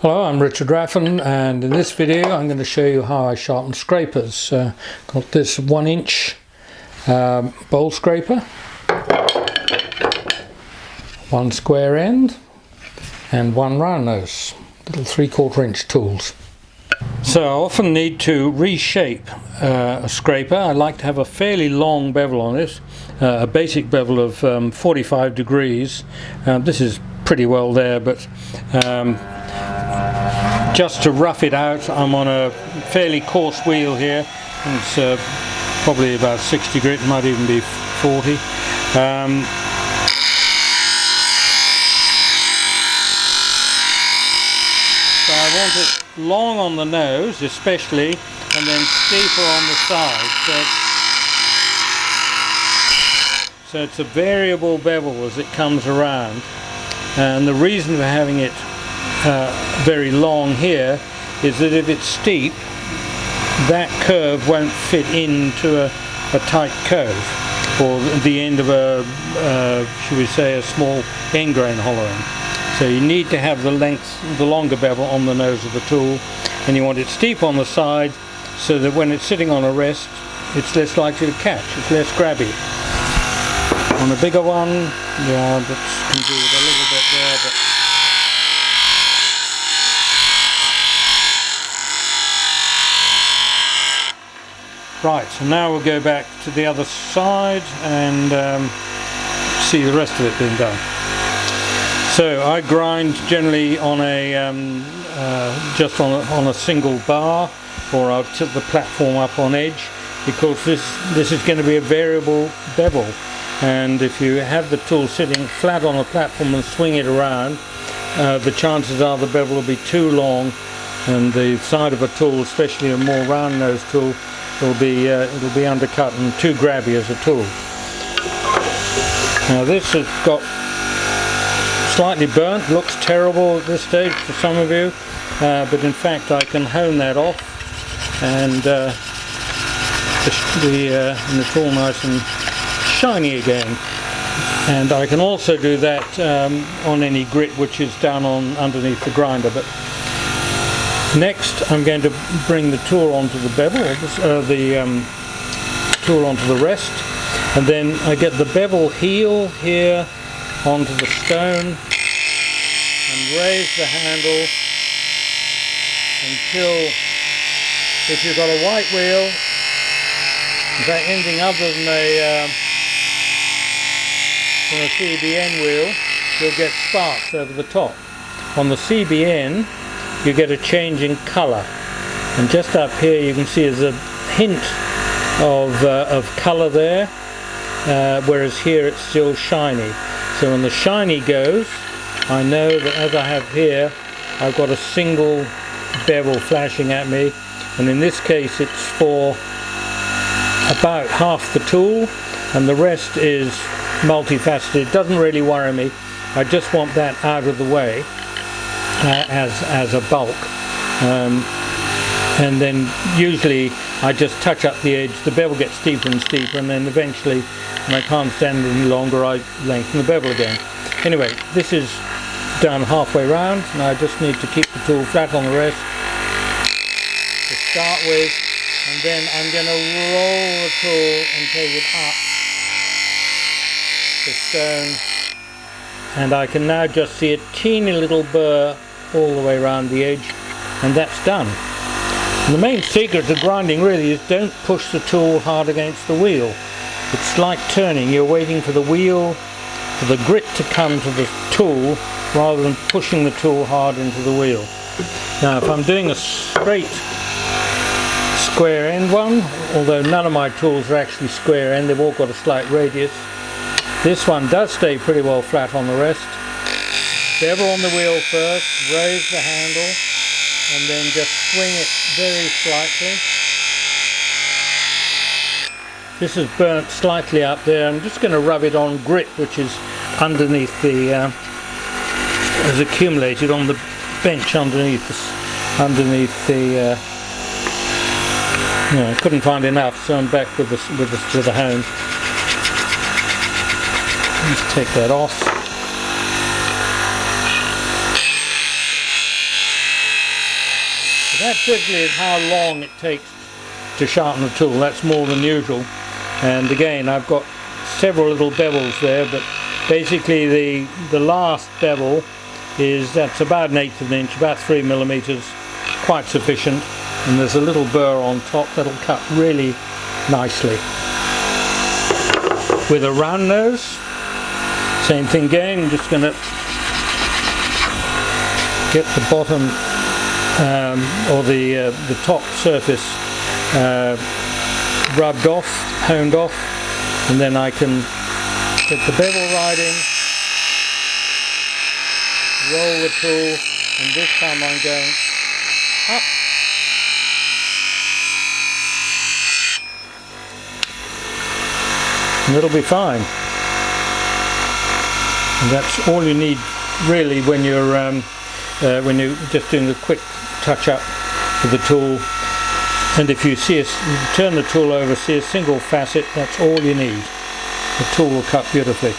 Hello, I'm Richard Raffan, and in this video I'm going to show you how I sharpen scrapers. Got this 1-inch bowl scraper, one square end and one round nose, little 3/4 inch tools. So I often need to reshape a scraper. I like to have a fairly long bevel on it, a basic bevel of 45 degrees. This is pretty well there, but just to rough it out, I'm on a fairly coarse wheel here. It's probably about 60 grit, might even be 40. So I want it long on the nose especially, and then steeper on the side. So it's a variable bevel as it comes around. And the reason for having it very long here is that if it's steep, that curve won't fit into a tight curve, or the end of a should we say a small end grain hollowing. So you need to have the longer bevel on the nose of the tool, and you want it steep on the side so that when it's sitting on a rest it's less likely to catch, it's less grabby. On a bigger one, yeah, that can do with a little bit there, but right, so now we'll go back to the other side and see the rest of it being done. So I grind generally on a just on a single bar, or I'll tilt the platform up on edge, because this is going to be a variable bevel, and if you have the tool sitting flat on a platform and swing it around, the chances are the bevel will be too long, and the side of a tool, especially a more round nose tool, it'll be undercut and too grabby as a tool. Now this has got slightly burnt, looks terrible at this stage for some of you, but in fact I can hone that off, and the tool nice and shiny again. And I can also do that on any grit which is down on underneath the grinder. But next I'm going to bring the tool onto the bevel, the tool onto the rest, and then I get the bevel heel here onto the stone and raise the handle until, if you've got a white wheel, in fact anything other than a CBN wheel, you'll get sparks over the top. On the CBN you get a change in colour, and just up here you can see there's a hint of colour there, whereas here it's still shiny. So when the shiny goes, I know that as I have here, I've got a single bevel flashing at me, and in this case it's for about half the tool, and the rest is multifaceted. It doesn't really worry me. I just want that out of the way as a bulk, and then usually I just touch up the edge. The bevel gets steeper and steeper, and then eventually when I can't stand it any longer, I lengthen the bevel again. Anyway, this is done halfway round. Now I just need to keep the tool flat on the rest to start with, and then I'm going to roll the tool and take it up the stone, and I can now just see a teeny little burr all the way around the edge, and that's done. And the main secret to grinding really is don't push the tool hard against the wheel. It's like turning, you're waiting for the wheel, for the grit to come to the tool rather than pushing the tool hard into the wheel. Now if I'm doing a straight square end one, although none of my tools are actually square end, they've all got a slight radius, this one does stay pretty well flat on the rest. Bevel on the wheel first, raise the handle, and then just swing it very slightly. This is burnt slightly up there. I'm just going to rub it on grit which is underneath the, has accumulated on the bench underneath the I couldn't find enough, so I'm back with the hone. Let's take that off. that typically is how long it takes to sharpen the tool. That's more than usual. And again, I've got several little bevels there, but basically the last bevel that's about 1/8 of an inch, about 3 millimeters, quite sufficient. And there's a little burr on top that'll cut really nicely. With a round nose, same thing again. I'm just going to get the bottom or the top surface rubbed off, honed off, and then I can get the bevel riding, roll the tool, and this time I'm going up. And it'll be fine. And that's all you need really when you're just doing a quick touch up with the tool. And if you turn the tool over, see a single facet, that's all you need. The tool will cut beautifully.